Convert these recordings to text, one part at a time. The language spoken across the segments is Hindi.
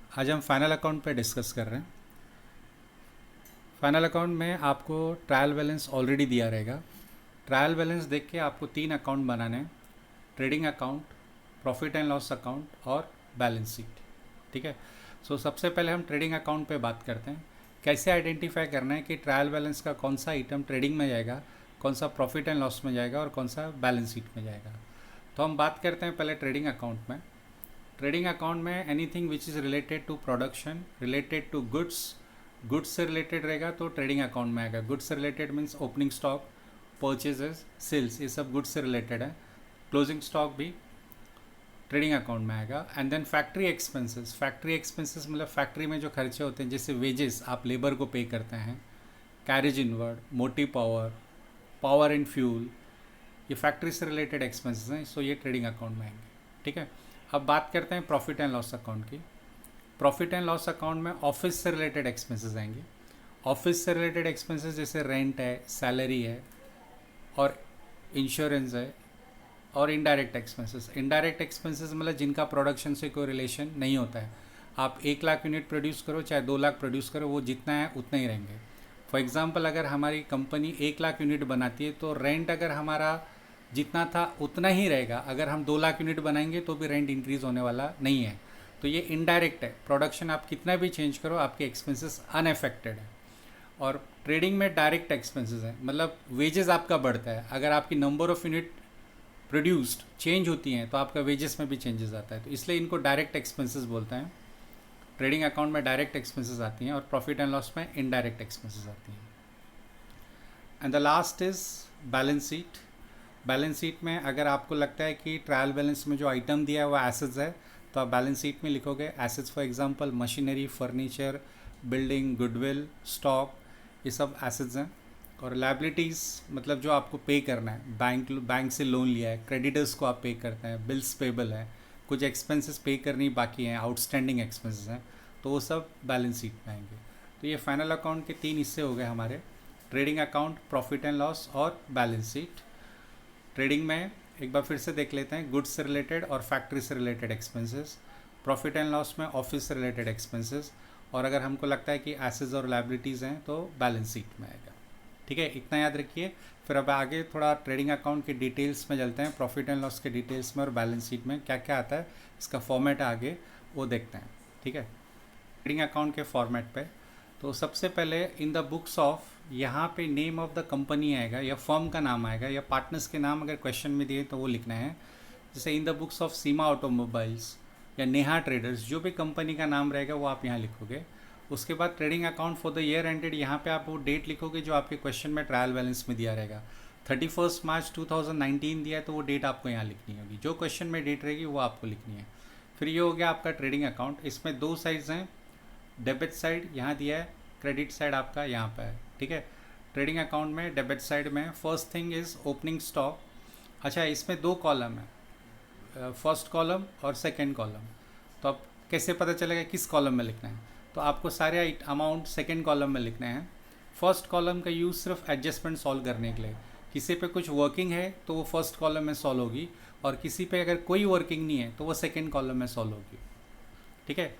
आज हम फाइनल अकाउंट पे डिस्कस कर रहे हैं। फाइनल अकाउंट में आपको ट्रायल बैलेंस ऑलरेडी दिया रहेगा। ट्रायल बैलेंस देख के आपको 3 अकाउंट बनाने हैं: trading account, profit and loss account और बैलेंस शीट। ठीक है। सो सबसे पहले हम ट्रेडिंग अकाउंट पे बात करते हैं। कैसे आइडेंटिफाई करना है कि ट्रायल बैलेंस का कौन सा आइटम ट्रेडिंग में जाएगा, कौन सा प्रॉफिट एंड लॉस में जाएगा और कौन सा बैलेंस शीट में जाएगा। तो हम बात करते हैं पहले ट्रेडिंग अकाउंट में। ट्रेडिंग अकाउंट में anything which is related to production, related to goods से रिलेटेड रहेगा तो ट्रेडिंग अकाउंट में आएगा। गुड्स से related means opening stock, purchases, sales, ये सब गुड्स से रिलेटेड है। क्लोजिंग स्टॉक भी ट्रेडिंग अकाउंट में आएगा। And then factory expenses. Factory expenses मतलब फैक्ट्री में जो खर्चे होते हैं, जैसे वेजेस आप लेबर को पे करते हैं, carriage inward, motive power, power and fuel, ये फैक्ट्री से रिलेटेड एक्सपेंसेस हैं। सो ये ट्रेडिंग अकाउंट में आएंगे। ठीक है। अब बात करते हैं प्रॉफिट एंड लॉस अकाउंट की। प्रॉफिट एंड लॉस अकाउंट में ऑफिस से रिलेटेड एक्सपेंसेस आएंगे। ऑफिस से रिलेटेड एक्सपेंसेस जैसे रेंट है, सैलरी है और इंश्योरेंस है और इनडायरेक्ट एक्सपेंसेस। इनडायरेक्ट एक्सपेंसेस मतलब जिनका प्रोडक्शन से कोई रिलेशन नहीं होता है। आप 1 लाख यूनिट प्रोड्यूस करो चाहे 2 लाख प्रोड्यूस करो, वो जितना है उतना ही रहेंगे। फॉर एग्जांपल अगर हमारी कंपनी 1 लाख यूनिट बनाती है तो रेंट अगर हमारा जितना था उतना ही रहेगा। अगर हम 2 लाख यूनिट बनाएंगे तो भी रेंट इंक्रीज़ होने वाला नहीं है। तो ये इनडायरेक्ट है। प्रोडक्शन आप कितना भी चेंज करो, आपके एक्सपेंसेस अनअफेक्टेड है। और ट्रेडिंग में डायरेक्ट एक्सपेंसेस है, मतलब वेजेस आपका बढ़ता है। अगर आपकी number of unit produced change होती हैं तो आपका वेजेस में भी चेंजेस आता है। तो इसलिए इनको डायरेक्ट एक्सपेंसेस बोलते हैं। ट्रेडिंग अकाउंट में डायरेक्ट एक्सपेंसेस आती हैं और प्रॉफिट एंड लॉस में इनडायरेक्ट एक्सपेंसेस आती हैं। And the last is balance sheet. Balance sheet में अगर आपको लगता है कि ट्रायल बैलेंस में जो आइटम दिया है वो एसेट्स है तो आप बैलेंस शीट में लिखोगे assets. For example machinery, furniture, building, goodwill, stock, ये सब एसेट्स हैं। और लायबिलिटीज़ मतलब जो आपको पे करना है, बैंक से लोन लिया है, क्रेडिटर्स को आप पे करते हैं, बिल्स पेबल है, कुछ एक्सपेंसेस पे करनी बाकी हैं, आउटस्टैंडिंग एक्सपेंसेस हैं, तो वो सब बैलेंस शीट में आएंगे। तो ये फाइनल अकाउंट के 3 हिस्से हो गए हमारे: trading account, profit and loss और बैलेंस शीट। ट्रेडिंग में एक बार फिर से देख लेते हैं: गुड्स से रिलेटेड और फैक्ट्री से related expenses. Profit and loss में ऑफिस से रिलेटेड एक्सपेंसेस। और अगर हमको लगता है कि एसेट्स और लायबिलिटीज़ हैं तो बैलेंस शीट में आएगा। ठीक है, इतना याद रखिए। फिर अब आगे थोड़ा ट्रेडिंग अकाउंट के डिटेल्स में चलते हैं, प्रॉफिट एंड लॉस के डिटेल्स में और बैलेंस शीट में क्या क्या आता है, इसका फॉर्मेट आगे वो देखते हैं। ठीक है, ट्रेडिंग अकाउंट के फॉर्मेट पे तो सबसे पहले इन द बुक्स ऑफ, यहाँ पे नेम ऑफ द कंपनी आएगा या फर्म का नाम आएगा या पार्टनर्स के नाम अगर क्वेश्चन में दिए तो वो लिखना है। जैसे in the books of Seema automobiles या नेहा ट्रेडर्स, जो भी कंपनी का नाम रहेगा वो आप यहाँ लिखोगे। उसके बाद trading account for the year ended, यहाँ पे आप वो डेट लिखोगे जो आपके क्वेश्चन में ट्रायल बैलेंस में दिया रहेगा। 31 मार्च 2019 दिया है तो वो डेट आपको यहाँ लिखनी होगी। जो क्वेश्चन में डेट रहेगी वो आपको लिखनी है। फिर ये हो गया आपका ट्रेडिंग अकाउंट। इसमें 2 साइड्स हैं, डेबिट साइड यहाँ दिया है, क्रेडिट साइड आपका यहाँ पे है। ठीक है, ट्रेडिंग अकाउंट में डेबिट साइड में first thing is opening stock. अच्छा, इसमें 2 कॉलम है, फर्स्ट कॉलम और सेकेंड कॉलम। तो अब कैसे पता चलेगा किस कॉलम में लिखना है? तो आपको सारे अमाउंट सेकेंड कॉलम में लिखने हैं। फर्स्ट कॉलम का यूज़ सिर्फ एडजस्टमेंट सॉल्व करने के लिए। किसी पे कुछ वर्किंग है तो वो फर्स्ट कॉलम में सॉल्व होगी, और किसी पे अगर कोई वर्किंग नहीं है तो वो सेकेंड कॉलम में सॉल्व होगी। ठीक है,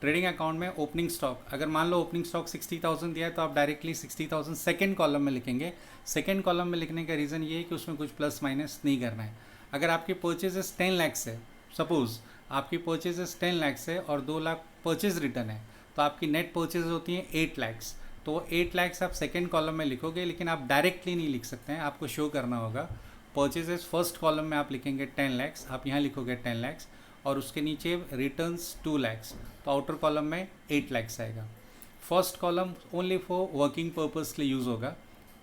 ट्रेडिंग अकाउंट में ओपनिंग स्टॉक, अगर मान लो ओपनिंग स्टॉक 60,000 दिया है तो आप डायरेक्टली 60,000 सेकेंड कॉलम में लिखेंगे। सेकेंड कॉलम में लिखने का रीज़न ये है कि उसमें कुछ प्लस माइनस नहीं करना है। अगर आपकी परचेजेस 10 लाख है, सपोज़ आपकी परचेजेस 10 लाख है और 2 लाख परचेज रिटर्न है, तो आपकी नेट परचेज होती है 8 लाख। तो 8 लाख आप सेकेंड कॉलम में लिखोगे, लेकिन आप डायरेक्टली नहीं लिख सकते हैं, आपको शो करना होगा। परचेजेस फर्स्ट कॉलम में आप लिखेंगे 10 लाख, आप यहाँ लिखोगे 10 लाख और उसके नीचे रिटर्न्स 2 लाख, तो आउटर कॉलम में 8 लाख आएगा। First column only for working purpose के लिए यूज़ होगा,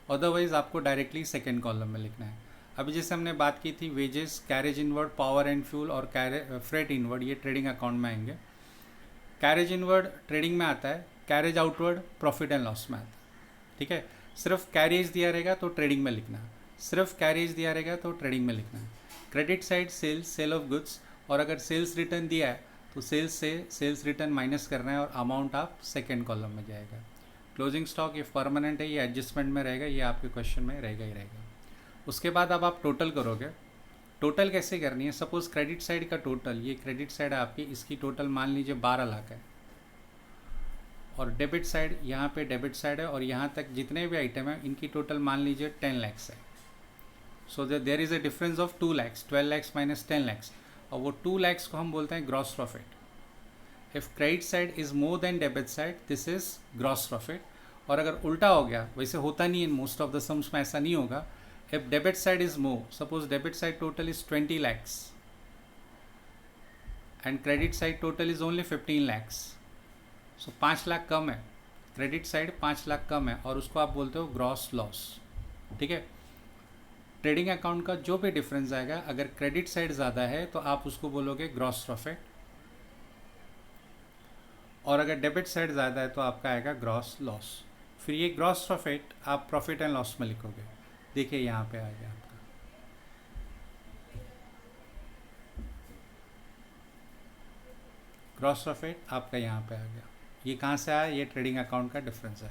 अदरवाइज आपको डायरेक्टली सेकेंड कॉलम में लिखना है। अभी जैसे हमने बात की थी wages, carriage inward, power and fuel और फ्रेट इनवर्ड, ये ट्रेडिंग अकाउंट में आएंगे। कैरेज इनवर्ड ट्रेडिंग में आता है, carriage outward profit and loss में आता है। ठीक है, सिर्फ कैरेज दिया रहेगा तो ट्रेडिंग में लिखना है, सिर्फ कैरेज दिया रहेगा तो ट्रेडिंग में लिखना है। Credit side sales, sale of goods, और अगर सेल्स रिटर्न दिया है तो सेल्स से सेल्स रिटर्न माइनस करना है और अमाउंट आप सेकेंड कॉलम में जाएगा। क्लोजिंग स्टॉक ये परमानेंट है, ये एडजस्टमेंट में रहेगा, ये आपके क्वेश्चन में रहेगा ही रहेगा। उसके बाद अब आप टोटल करोगे। टोटल कैसे करनी है? सपोज़ क्रेडिट साइड का टोटल, ये क्रेडिट साइड है आपकी, इसकी टोटल मान लीजिए 12 लाख है। और डेबिट साइड, यहाँ पे डेबिट साइड है और यहाँ तक जितने भी आइटम है इनकी टोटल मान लीजिए 10 लैक्स है। So there is a difference of 2 lakhs, 12 lakhs minus 10 lakhs, और वो 2 लैक्स को हम बोलते हैं gross profit. If credit side is more than debit side, this is gross profit. और अगर उल्टा हो गया, वैसे होता नहीं है, मोस्ट ऑफ द सम्स में ऐसा नहीं होगा। If debit side is more, suppose debit side total is 20 lakhs and credit side total is only 15 lakhs, so 5 lakh कम है, क्रेडिट साइड 5 लाख कम है, और उसको आप बोलते हो ग्रॉस लॉस। ठीक है, ट्रेडिंग अकाउंट का जो भी डिफरेंस आएगा, अगर क्रेडिट साइड ज़्यादा है तो आप उसको बोलोगे ग्रॉस प्रॉफिट, और अगर डेबिट साइड ज़्यादा है तो आपका आएगा ग्रॉस लॉस। फिर ये ग्रॉस प्रॉफिट आप प्रॉफिट एंड लॉस में लिखोगे। देखिए यहाँ पे आ गया आपका, ग्रॉस प्रॉफिट आपका यहाँ पे आ गया। ये कहाँ से आया? ये ट्रेडिंग अकाउंट का डिफरेंस है।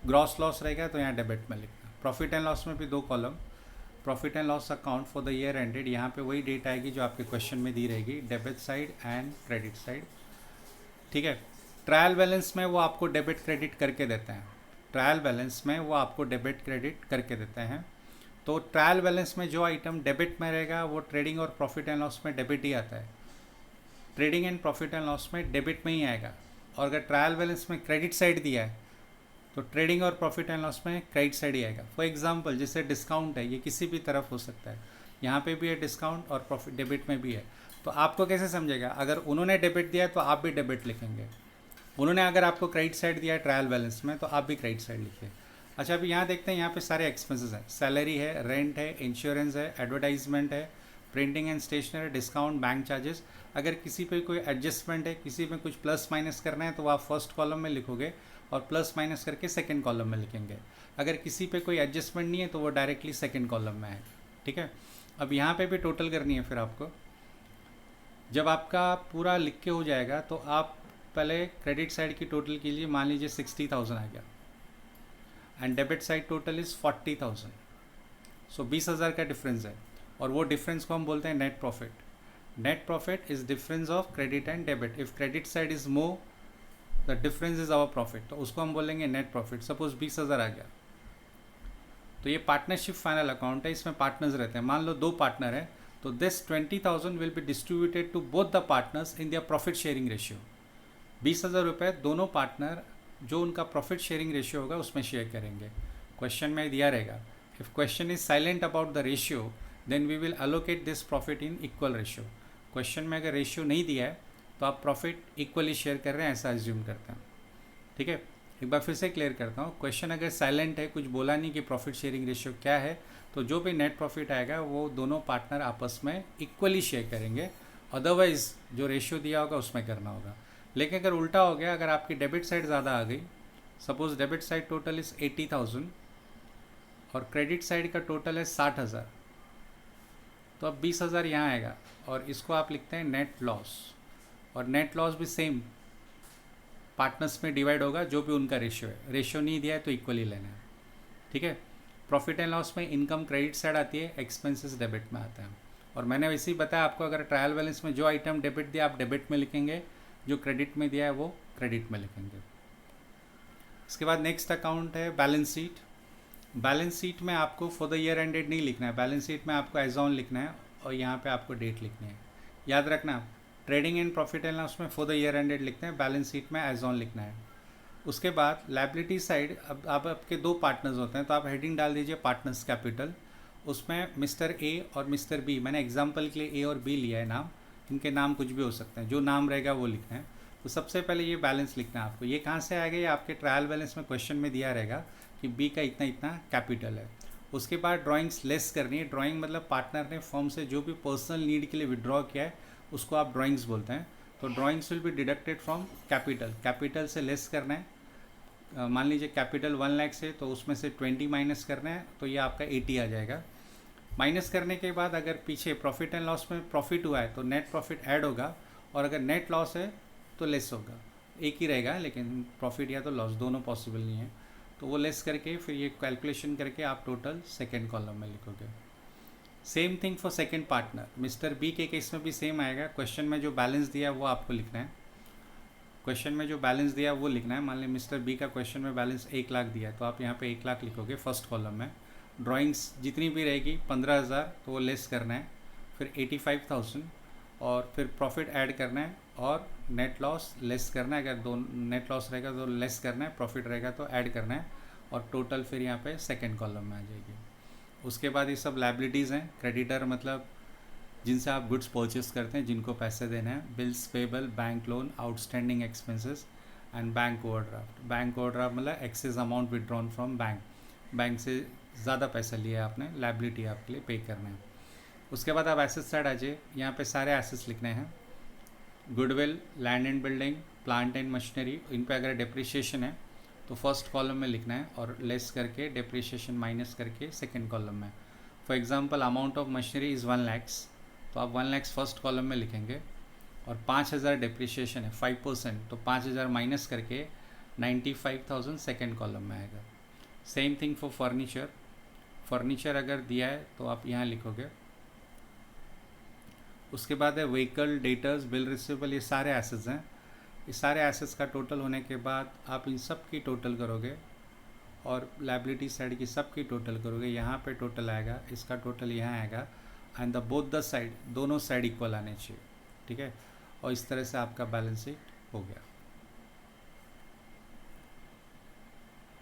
ग्रॉस लॉस रहेगा तो यहाँ डेबिट में लिखना। प्रॉफिट एंड लॉस में भी 2 column, profit and loss account for the year ended, यहाँ पे वही डेट आएगी जो आपके क्वेश्चन में दी रहेगी, debit side and credit side. ठीक है, ट्रायल बैलेंस में वो आपको डेबिट क्रेडिट करके देते हैं, ट्रायल बैलेंस में वो आपको डेबिट क्रेडिट करके देते हैं। तो ट्रायल बैलेंस में जो आइटम डेबिट में रहेगा वो ट्रेडिंग और प्रॉफिट एंड लॉस में डेबिट ही आता है, trading and profit and loss में डेबिट में ही आएगा। और अगर ट्रायल बैलेंस में क्रेडिट साइड दिया है तो ट्रेडिंग और प्रॉफिट एंड लॉस में क्रेडिट साइड ही आएगा। फॉर एग्जांपल जैसे डिस्काउंट है, ये किसी भी तरफ हो सकता है, यहाँ पे भी है डिस्काउंट और प्रॉफिट डेबिट में भी है। तो आपको कैसे समझेगा? अगर उन्होंने डेबिट दिया है तो आप भी डेबिट लिखेंगे, उन्होंने अगर आपको क्रेडिट साइड दिया है ट्रायल बैलेंस में तो आप भी क्रेडिट साइड लिखिए। अच्छा, अभी यहाँ देखते हैं, यहाँ पे सारे एक्सपेंसेस हैं, सैलरी है, रेंट है, इंश्योरेंस है, एडवर्टाइजमेंट है, printing and stationery, discount, bank charges. अगर किसी पे कोई एडजस्टमेंट है, किसी में कुछ प्लस माइनस करना है तो आप फर्स्ट कॉलम में लिखोगे और प्लस माइनस करके सेकंड कॉलम में लिखेंगे। अगर किसी पे कोई एडजस्टमेंट नहीं है तो वो डायरेक्टली सेकंड कॉलम में है। ठीक है, अब यहाँ पे भी टोटल करनी है। फिर आपको जब आपका पूरा लिख के हो जाएगा तो आप पहले क्रेडिट साइड की टोटल कीजिए, मान लीजिए 60,000 आ गया and debit side total is 40,000, सो 20,000 का डिफरेंस है, और वो डिफरेंस को हम बोलते हैं net profit. Net profit is difference of credit and debit. If credit side is more the difference is our profit, तो उसको हम बोलेंगे नेट प्रॉफिट। सपोज 20,000 आ गया, तो ये पार्टनरशिप फाइनल अकाउंट है, इसमें पार्टनर्स रहते हैं। मान लो 2 पार्टनर है तो this 20,000 will be distributed to both the partners in their profit sharing ratio. 20,000 रुपये दोनों पार्टनर जो उनका प्रॉफिट शेयरिंग रेशियो होगा उसमें शेयर करेंगे। क्वेश्चन में दिया रहेगा, if question is silent about the ratio then we will allocate this profit in equal ratio. Question में अगर रेशियो नहीं दिया है तो आप प्रॉफिट इक्वली शेयर कर रहे हैं ऐसा एज्यूम करते हैं। ठीक है, एक बार फिर से क्लियर करता हूँ, क्वेश्चन अगर साइलेंट है, कुछ बोला नहीं कि प्रॉफिट शेयरिंग रेशियो क्या है, तो जो भी नेट प्रॉफिट आएगा वो दोनों पार्टनर आपस में इक्वली शेयर करेंगे, अदरवाइज जो रेशियो दिया होगा उसमें करना होगा। लेकिन अगर उल्टा हो गया, अगर आपकी डेबिट साइड ज़्यादा आ गई, suppose debit side total is 80,000 और क्रेडिट साइड का टोटल है 60,000, तो अब 20,000 यहाँ आएगा और इसको आप लिखते हैं नेट लॉस, और नेट लॉस भी सेम पार्टनर्स में डिवाइड होगा जो भी उनका रेशियो है। रेशियो नहीं दिया है तो इक्वली लेना है। ठीक है, प्रॉफिट एंड लॉस में इनकम क्रेडिट साइड आती है, एक्सपेंसेस डेबिट में आता है। और मैंने वैसे ही बताया आपको, अगर ट्रायल बैलेंस में जो आइटम डेबिट दिया आप डेबिट में लिखेंगे, जो क्रेडिट में दिया है वो क्रेडिट में लिखेंगे। इसके बाद नेक्स्ट अकाउंट है बैलेंस शीट। बैलेंस शीट में आपको फॉर द ईयर एंडेड नहीं लिखना है, बैलेंस शीट में आपको एज ऑन लिखना है और यहाँ पे आपको डेट लिखनी है। याद रखना, trading and profit and loss में फॉर द ईयर एंडेड लिखते हैं, बैलेंस शीट में एज ऑन लिखना है। उसके बाद लायबिलिटी साइड, अब आपके 2 पार्टनर्स होते हैं तो आप हेडिंग डाल दीजिए पार्टनर्स कैपिटल। उसमें मिस्टर ए और मिस्टर बी, मैंने एग्जांपल के लिए ए और बी लिया है नाम, इनके नाम कुछ भी हो सकते हैं, जो नाम रहेगा वो लिखना है। तो सबसे पहले ये बैलेंस लिखना है आपको। ये कहाँ से आएगा? ये आपके ट्रायल बैलेंस में क्वेश्चन में दिया रहेगा कि बी का इतना इतना कैपिटल है। उसके बाद ड्राइंग्स लेस करनी है। ड्राइंग मतलब पार्टनर ने फर्म से जो भी पर्सनल नीड के लिए विड्रॉ किया है उसको आप ड्राइंग्स बोलते हैं। तो drawings will be deducted from capital, capital से लेस करना है। मान लीजिए कैपिटल 1 लाख से, तो उसमें से 20 माइनस करना है, तो ये आपका 80 आ जाएगा। माइनस करने के बाद अगर पीछे प्रॉफिट एंड लॉस में प्रॉफिट हुआ है तो नेट प्रॉफिट ऐड होगा, और अगर नेट लॉस है तो लेस होगा। एक ही रहेगा लेकिन प्रॉफिट या तो लॉस दोनों पॉसिबल नहीं है, तो वो लेस करके फिर ये कैलकुलेशन करके आप टोटल सेकेंड कॉलम में लिखोगे। Same thing for second partner, mister B के केस में भी सेम आएगा। क्वेश्चन में जो बैलेंस दिया है वो आपको लिखना है। क्वेश्चन में जो बैलेंस दिया है वो लिखना है। मान लीजिए मिस्टर बी का क्वेश्चन में बैलेंस 1 लाख दिया है, तो आप यहाँ पे 1 लाख लिखोगे फर्स्ट कॉलम में। ड्राइंग्स जितनी भी रहेगी 15,000 तो वो लेस करना है, फिर 85,000 और फिर प्रॉफिट ऐड करना है और नेट लॉस लेस करना है। अगर दो नेट लॉस रहेगा तो लेस करना है, प्रॉफिट रहेगा तो ऐड करना है, और टोटल फिर यहाँ पे सेकेंड कॉलम में आ जाएगी। उसके बाद ये सब लाइबिलिटीज़ हैं। क्रेडिटर मतलब जिनसे आप गुड्स परचेस करते हैं, जिनको पैसे देने हैं। Bills payable, bank loan, outstanding expenses and bank overdraft. Bank overdraft मतलब excess amount withdrawn from bank, bank से ज़्यादा पैसा लिया आपने, लाइबिलिटी आपके लिए पे करना है। उसके बाद आप एसेट साइड आ जाइए, यहाँ पे सारे एसेट्स लिखने हैं। Goodwill, land and building, plant and machinery, इन पे अगर डिप्रिशिएशन है तो फर्स्ट कॉलम में लिखना है और लेस करके डिप्रिशिएशन माइनस करके सेकेंड कॉलम में। For example amount of machinery is 1 lakh, तो आप 1 लाख फर्स्ट कॉलम में लिखेंगे और 5,000 डिप्रिशिएशन है 5%, तो 5,000 माइनस करके 95,000 सेकेंड कॉलम में आएगा। Same thing for furniture. Furniture अगर दिया है तो आप यहाँ लिखोगे। उसके बाद है व्हीकल, डेटर्स, बिल रिसीवेबल, ये सारे एसेट्स हैं। ये सारे एसेट्स का टोटल होने के बाद आप इन सब की टोटल करोगे और लाइबिलिटी साइड की सब की टोटल करोगे। यहाँ पे टोटल आएगा, इसका टोटल यहाँ आएगा, and the both the side, दोनों साइड इक्वल आने चाहिए, ठीक है। और इस तरह से आपका बैलेंस शीट हो गया।